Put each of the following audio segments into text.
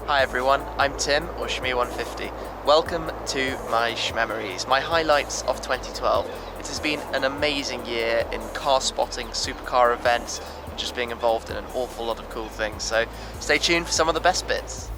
Hi everyone, I'm Tim, or Shmee150. Welcome to my Shmemories, my highlights of 2012. It has been an amazing year in car spotting, supercar events, and just being involved in an awful lot of cool things, so stay tuned for some of the best bits.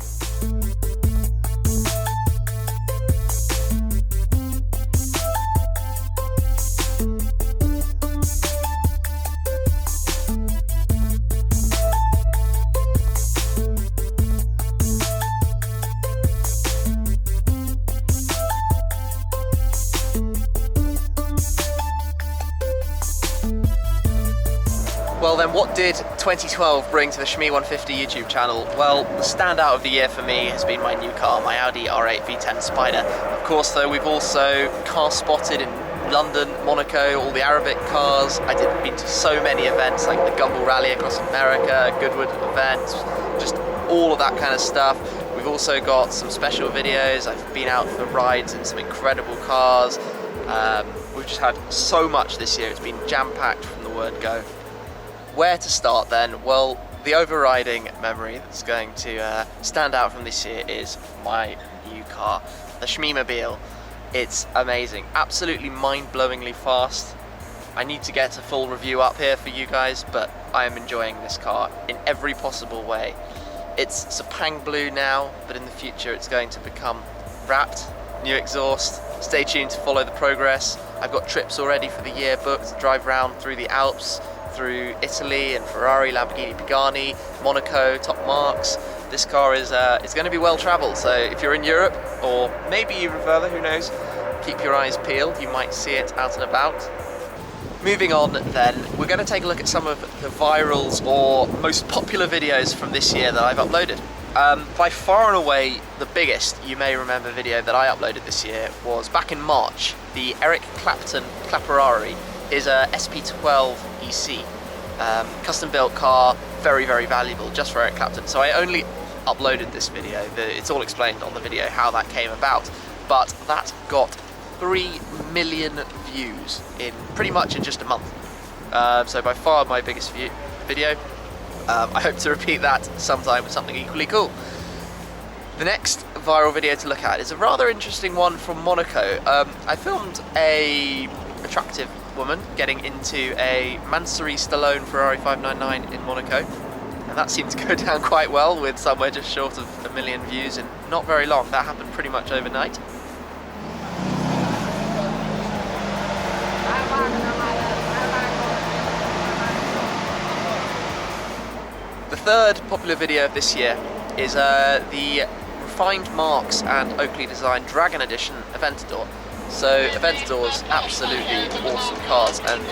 Well then, what did 2012 bring to the Shmee150 YouTube channel? Well, the standout of the year for me has been my new car, my Audi R8 V10 Spider. Of course though, we've also car spotted in London, Monaco, all the Arabic cars. I did been to so many events like the Gumball Rally across America, Goodwood events, just all of that kind of stuff. We've also got some special videos. I've been out for rides in some incredible cars. We've just had so much this year. It's been jam-packed from the word go. Where to start then? Well, the overriding memory that's going to stand out from this year is my new car, the Shmeemobile. It's amazing, absolutely mind-blowingly fast. I need to get a full review up here for you guys, but I am enjoying this car in every possible way. It's Sepang blue now, but in the future it's going to become wrapped, new exhaust. Stay tuned to follow the progress. I've got trips already for the year booked to drive around through the Alps, through Italy and Ferrari, Lamborghini Pagani, Monaco, top marks. This car is it's going to be well travelled, so if you're in Europe, or maybe even further, who knows, keep your eyes peeled, you might see it out and about. Moving on then, we're going to take a look at some of the virals or most popular videos from this year that I've uploaded. By far and away the biggest, you may remember, video that I uploaded this year was back in March. The Eric Clapton Clapperari is a SP12 EC, custom built car, very valuable just for Eric Clapton. So I only uploaded this video, it's all explained on the video how that came about, but that got 3 million views in pretty much in just a month. So by far my biggest video. I hope to repeat that sometime with something equally cool. The next viral video to look at is a rather interesting one from Monaco. I filmed a attractive woman getting into a Mansory Stallone Ferrari 599 in Monaco, and that seemed to go down quite well with somewhere just short of 1 million views in not very long. That happened pretty much overnight. The third popular video of this year is the refined marks and Oakley designed Dragon Edition Aventador. So Aventador's absolutely awesome cars, and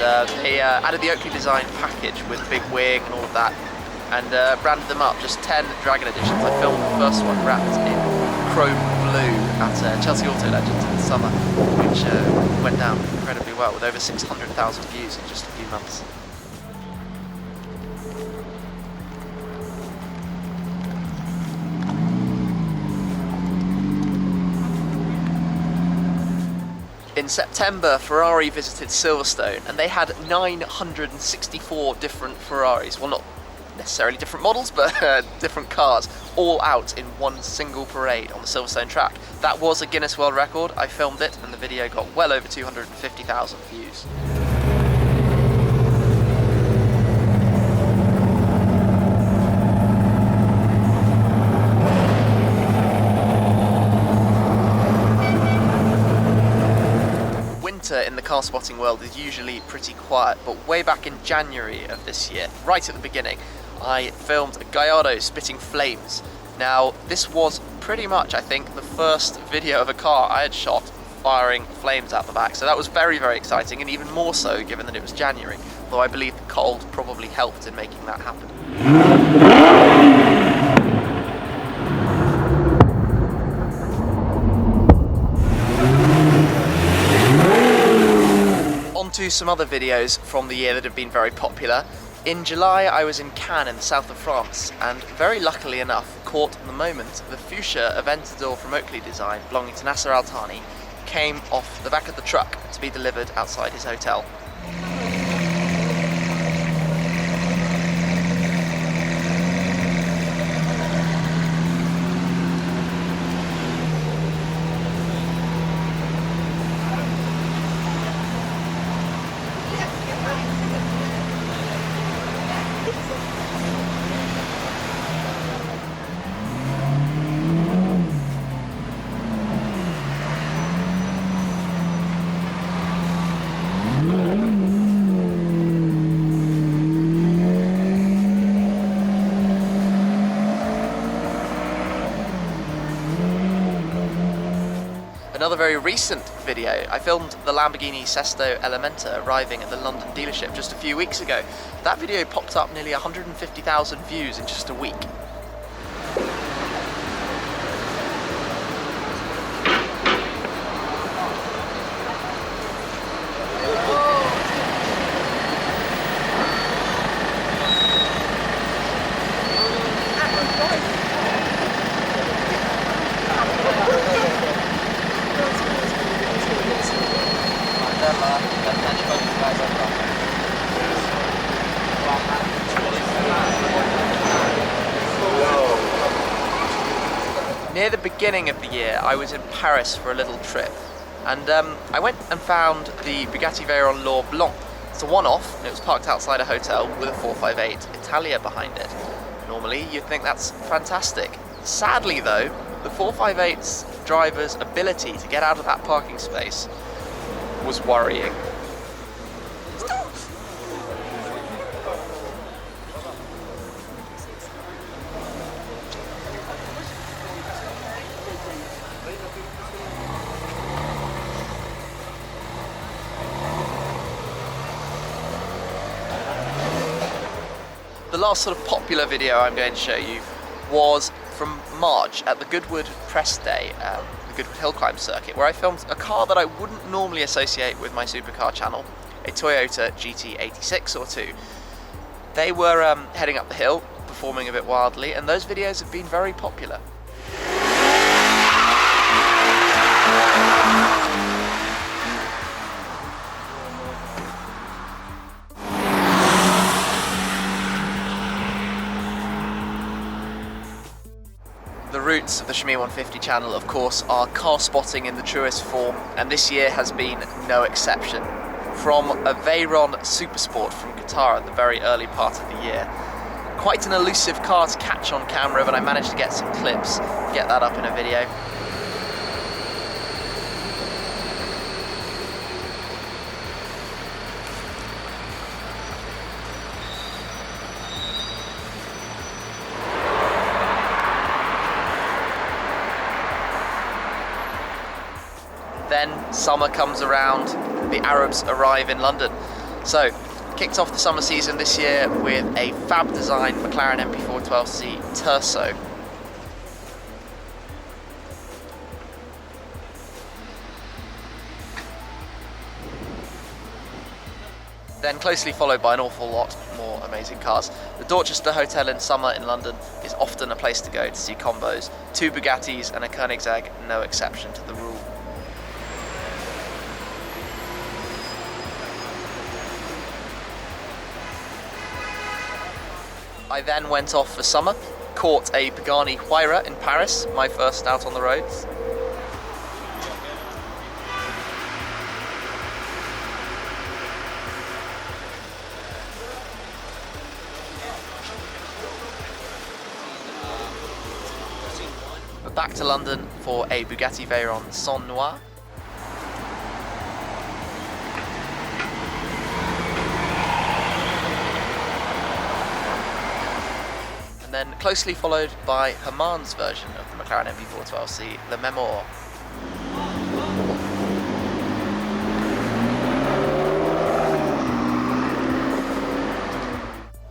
they added the Oakley design package with a big wing and all of that, and branded them up, just 10 Dragon Editions. I filmed the first one wrapped in chrome blue at Chelsea Auto Legends in the summer, which went down incredibly well with over 600,000 views in just a few months. In September, Ferrari visited Silverstone and they had 964 different Ferraris. Well, not necessarily different models, but different cars, all out in one single parade on the Silverstone track. That was a Guinness World Record. I filmed it and the video got well over 250,000 views. In the car spotting world is usually pretty quiet, but way back in January of this year, right at the beginning, I filmed a Gallardo spitting flames. Now, this was pretty much, I think, the first video of a car I had shot firing flames out the back, so that was very exciting, and even more so given that it was January, though I believe the cold probably helped in making that happen. To some other videos from the year that have been very popular. In July I was in Cannes in the south of France, and very luckily enough caught the moment the fuchsia Aventador from Oakley design belonging to Nasser Al-Thani came off the back of the truck to be delivered outside his hotel. Another very recent video, I filmed the Lamborghini Sesto Elementa arriving at the London dealership just a few weeks ago. That video popped up nearly 150,000 views in just a week. Near the beginning of the year, I was in Paris for a little trip, and I went and found the Bugatti Veyron L'Or Blanc. It's a one-off, and it was parked outside a hotel with a 458 Italia behind it. Normally, you'd think that's fantastic. Sadly though, the 458's driver's ability to get out of that parking space was worrying. The last sort of popular video I'm going to show you was from March at the Goodwood Press Day, the Goodwood Hill Climb circuit, where I filmed a car that I wouldn't normally associate with my supercar channel, a Toyota GT86 or 2. They were heading up the hill, performing a bit wildly, and those videos have been very popular. The roots of the Shmee 150 channel, of course, are car spotting in the truest form, and this year has been no exception. From a Veyron Supersport from Qatar at the very early part of the year. Quite an elusive car to catch on camera, but I managed to get some clips, get that up in a video. Then summer comes around, the Arabs arrive in London. So, kicked off the summer season this year with a fab design McLaren MP412C Terso. Then closely followed by an awful lot more amazing cars. The Dorchester Hotel in summer in London is often a place to go to see combos. 2 Bugattis and a Koenigsegg, no exception to the rule. I then went off for summer, caught a Pagani Huayra in Paris, my first out on the roads. Back to London for a Bugatti Veyron Son Noir. And then closely followed by Herman's version of the McLaren MP412C, the Memoir.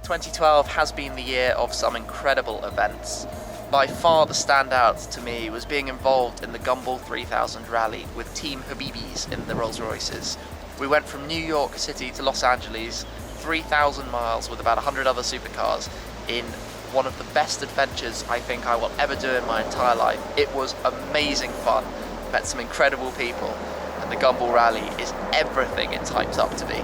"2012 has been the year of some incredible events. By far the standout to me was being involved in the Gumball 3000 rally with Team Habibis in the Rolls Royces. We went from New York City to Los Angeles, 3,000 miles with about 100 other supercars in one of the best adventures I think I will ever do in my entire life. It was amazing fun, met some incredible people, and the Gumball Rally is everything it's hyped up to be.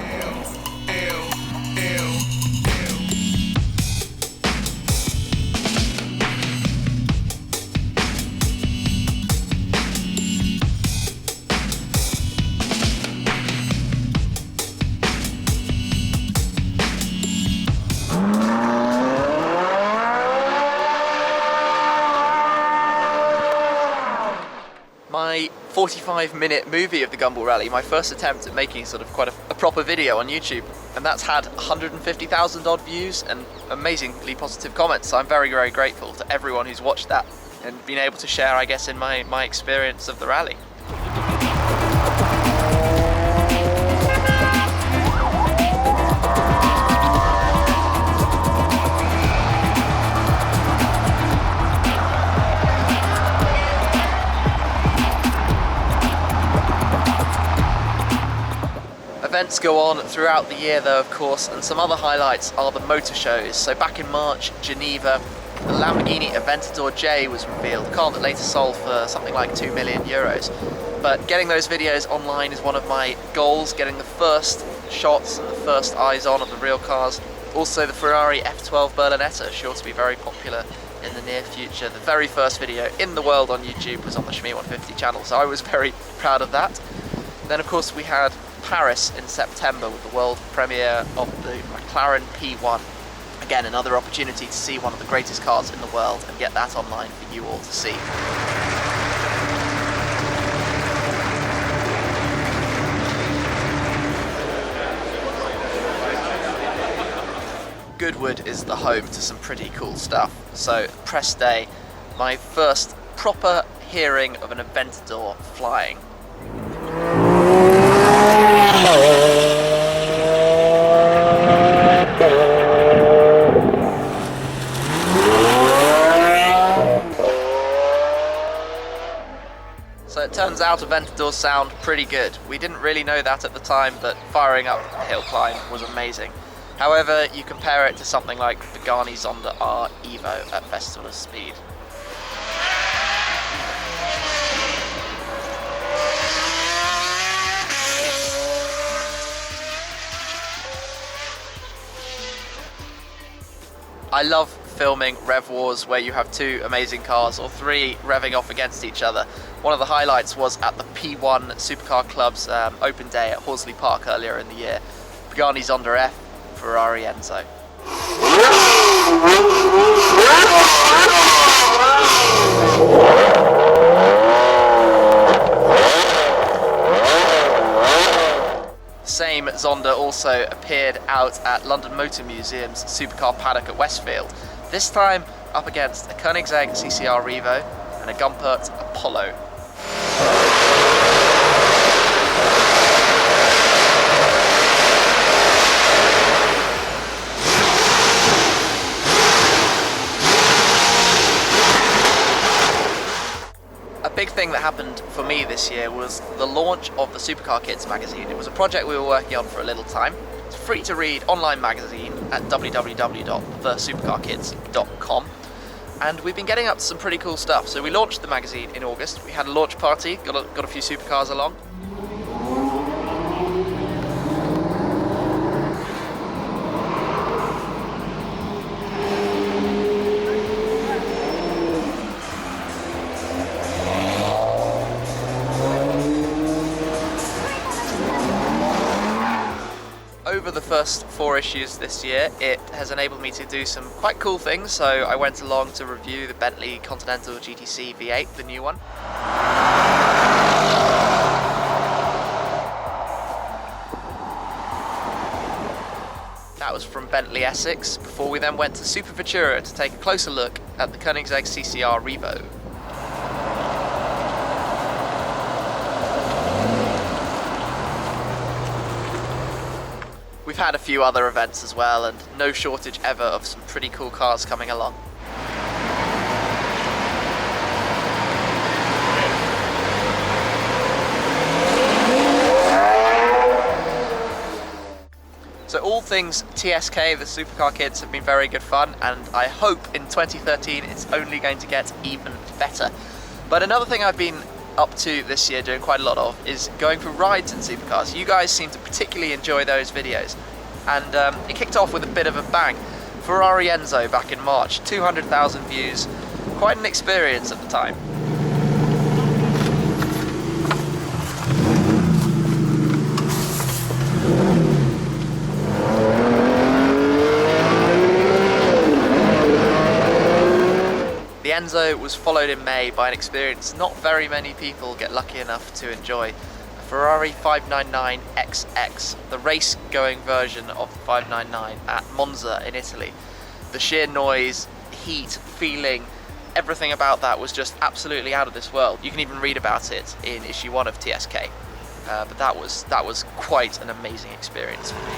My 45-minute movie of the Gumball Rally, my first attempt at making sort of quite a proper video on YouTube, and that's had 150,000 odd views and amazingly positive comments. So I'm very, very grateful to everyone who's watched that and been able to share, I guess, in my experience of the rally. Events go on throughout the year though, of course, and some other highlights are the motor shows. So back in March, Geneva, the Lamborghini Aventador J was revealed, a car that later sold for something like €2 million. But getting those videos online is one of my goals, getting the first shots and the first eyes on of the real cars. Also the Ferrari F12 Berlinetta, sure to be very popular in the near future. The very first video in the world on YouTube was on the Shmee 150 channel, so I was very proud of that. Then of course we had Paris in September with the world premiere of the McLaren P1. Again, another opportunity to see one of the greatest cars in the world and get that online for you all to see. Goodwood is the home to some pretty cool stuff. So, press day, my first proper hearing of an Aventador flying. So it turns out Aventadors sound pretty good. We didn't really know that at the time, but firing up the hill climb was amazing. However, you compare it to something like the Pagani Zonda R Evo at Festival of Speed. I love filming rev wars where you have two amazing cars or three revving off against each other. One of the highlights was at the P1 Supercar Club's open day at Horsley Park earlier in the year. Pagani Zonda F, Ferrari Enzo. Same Zonda also appeared out at London Motor Museum's Supercar paddock at Westfield, this time up against a Koenigsegg CCR Revo and a Gumpert Apollo. A big thing that happened for me this year was the launch of the Supercar Kids magazine. It was a project we were working on for a little time. It's a free to read online magazine at www.thesupercarkids.com, and we've been getting up to some pretty cool stuff. So we launched the magazine in August. We had a launch party, got a few supercars along. Over the first 4 issues this year, it has enabled me to do some quite cool things. So I went along to review the Bentley Continental GTC V8, the new one. That was from Bentley Essex, before we then went to Super Futura to take a closer look at the Koenigsegg CCR Revo. We've had a few other events as well, and no shortage ever of some pretty cool cars coming along. So all things TSK, the Supercar Kids, have been very good fun, and I hope in 2013 it's only going to get even better. But another thing I've been up to this year, doing quite a lot of, is going for rides in supercars. You guys seem to particularly enjoy those videos, and it kicked off with a bit of a bang. Ferrari Enzo back in March, 200,000 views, quite an experience at the time. The Enzo was followed in May by an experience not very many people get lucky enough to enjoy. A Ferrari 599XX, the race-going version of the 599 at Monza in Italy. The sheer noise, heat, feeling, everything about that was just absolutely out of this world. You can even read about it in issue 1 of TSK. but that was quite an amazing experience for me.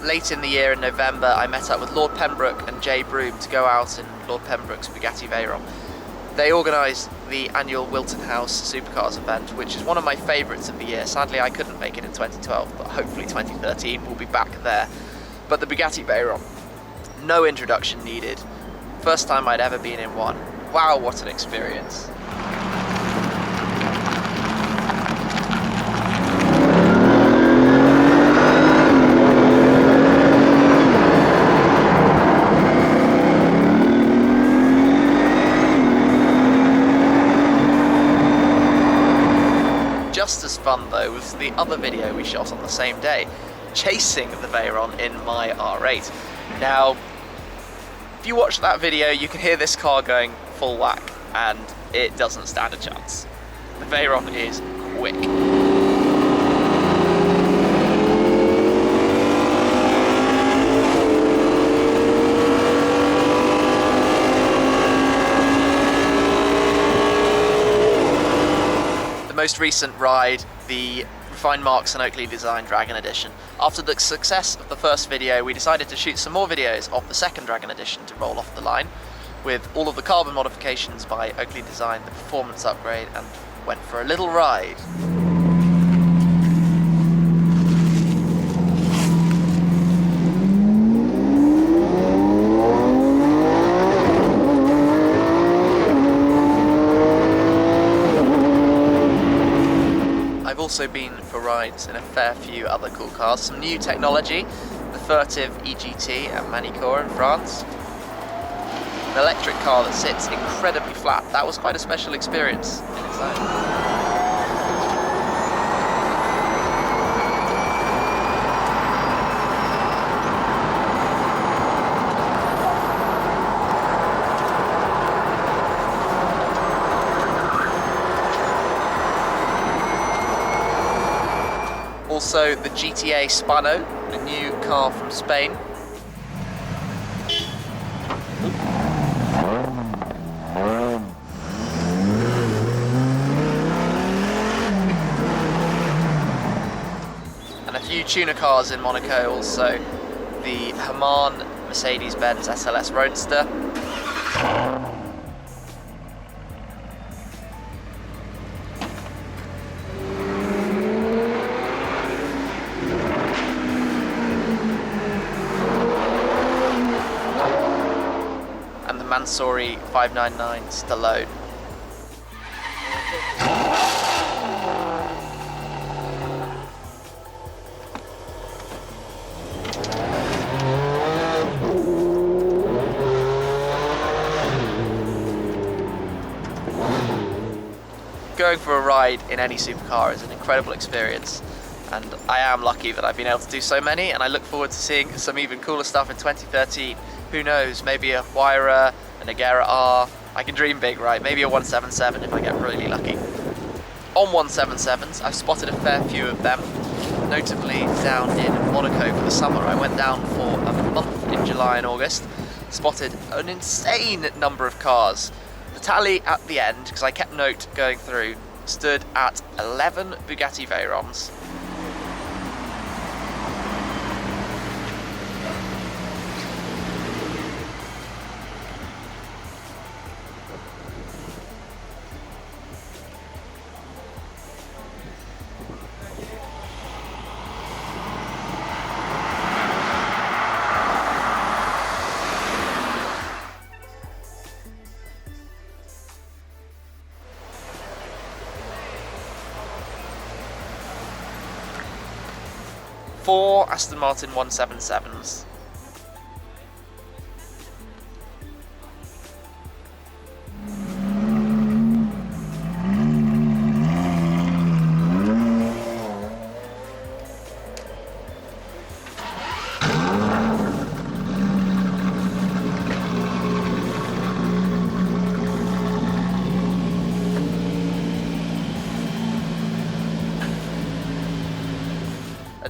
Late in the year, in November, I met up with Lord Pembroke and Jay Broom to go out in Lord Pembroke's Bugatti Veyron. They organised the annual Wilton House Supercars event, which is one of my favourites of the year. Sadly, I couldn't make it in 2012, but hopefully 2013 we'll be back there. But the Bugatti Veyron, no introduction needed. First time I'd ever been in one. Wow, what an experience. Just as fun though was the other video we shot on the same day, chasing the Veyron in my R8. Now, if you watch that video, you can hear this car going full whack, and it doesn't stand a chance. The Veyron is quick. Most recent ride, the refined Marks and Oakley designed Dragon Edition. After the success of the first video, we decided to shoot some more videos of the second Dragon Edition to roll off the line, with all of the carbon modifications by Oakley Design, the performance upgrade, and went for a little ride. I've also been for rides in a fair few other cool cars. Some new technology, the Furtive EGT at Manicourt in France. An electric car that sits incredibly flat. That was quite a special experience in its own. Also the GTA Spano, a new car from Spain. And a few tuner cars in Monaco also. The Hamann Mercedes-Benz SLS Roadster. Mansory 599 Stallone. Going for a ride in any supercar is an incredible experience, and I am lucky that I've been able to do so many, and I look forward to seeing some even cooler stuff in 2013. Who knows, maybe a Huayra, a Nagera R. I can dream big, right? Maybe a 177 if I get really lucky. On 177s, I've spotted a fair few of them, notably down in Monaco for the summer. I went down for a month in July and August, spotted an insane number of cars. The tally at the end, because I kept note going through, stood at 11 Bugatti Veyrons. Four Aston Martin 177s.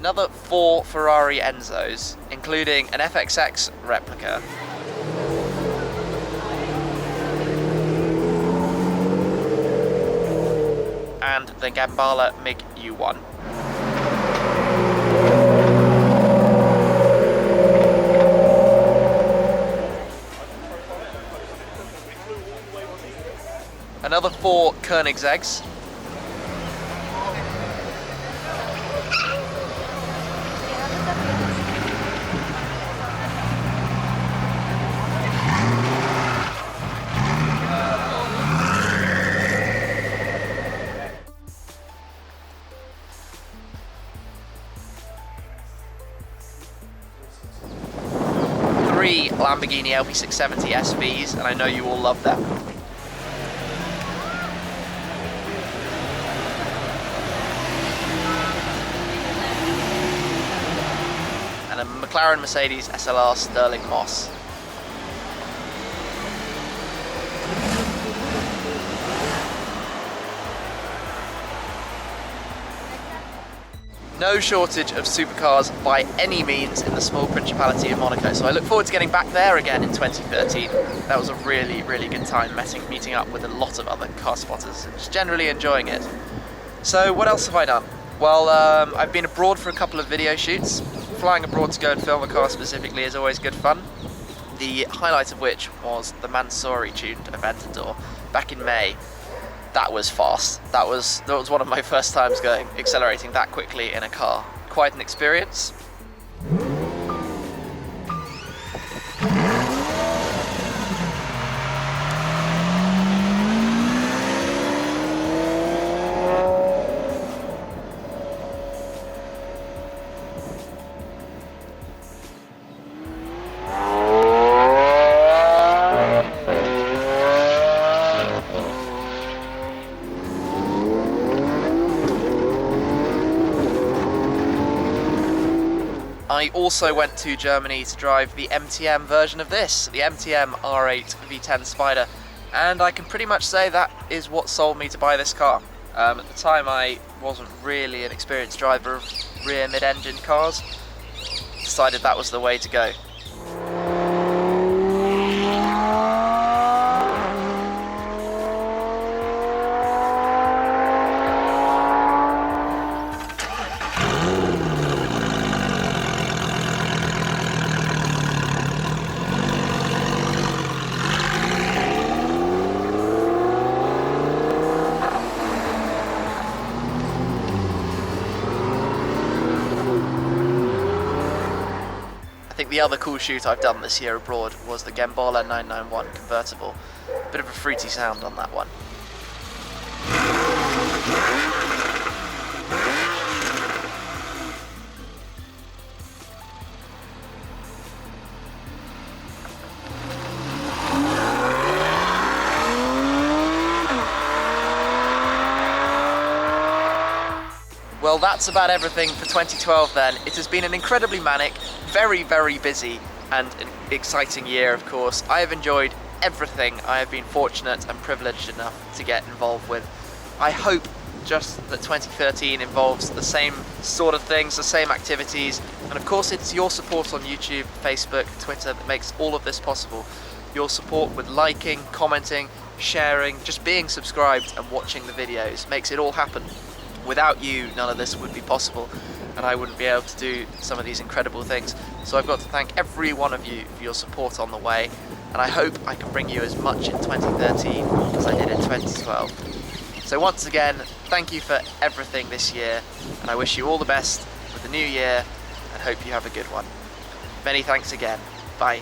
another 4 Ferrari Enzos, including an FXX replica, and the Gambala MiG U1. Another 4 Koenigsegg's. Three Lamborghini LP670 SVs, and I know you all love them. And a McLaren Mercedes SLR Sterling Moss. No shortage of supercars by any means in the small Principality of Monaco, so I look forward to getting back there again in 2013. That was a really, really good time meeting up with a lot of other car spotters and just generally enjoying it. So what else have I done? Well, I've been abroad for a couple of video shoots. Flying abroad to go and film a car specifically is always good fun. The highlight of which was the Mansouri tuned Aventador back in May. That was fast. That was one of my first times accelerating that quickly in a car. Quite an experience. I also went to Germany to drive the MTM version of this, the MTM R8 V10 Spider, and I can pretty much say that is what sold me to buy this car. At the time I wasn't really an experienced driver of rear mid-engine cars, decided that was the way to go. I think the other cool shoot I've done this year abroad was the Gambala 991 convertible. Bit of a fruity sound on that one. Well, that's about everything for 2012 then. It has been an incredibly manic, very, very busy and an exciting year, of course. I have enjoyed everything I have been fortunate and privileged enough to get involved with. I hope just that 2013 involves the same sort of things, the same activities, and of course it's your support on YouTube, Facebook, Twitter that makes all of this possible. Your support with liking, commenting, sharing, just being subscribed and watching the videos makes it all happen. Without you, none of this would be possible, and I wouldn't be able to do some of these incredible things. So I've got to thank every one of you for your support on the way, and I hope I can bring you as much in 2013 as I did in 2012. So once again, thank you for everything this year, and I wish you all the best with the new year, and hope you have a good one. Many thanks again. Bye.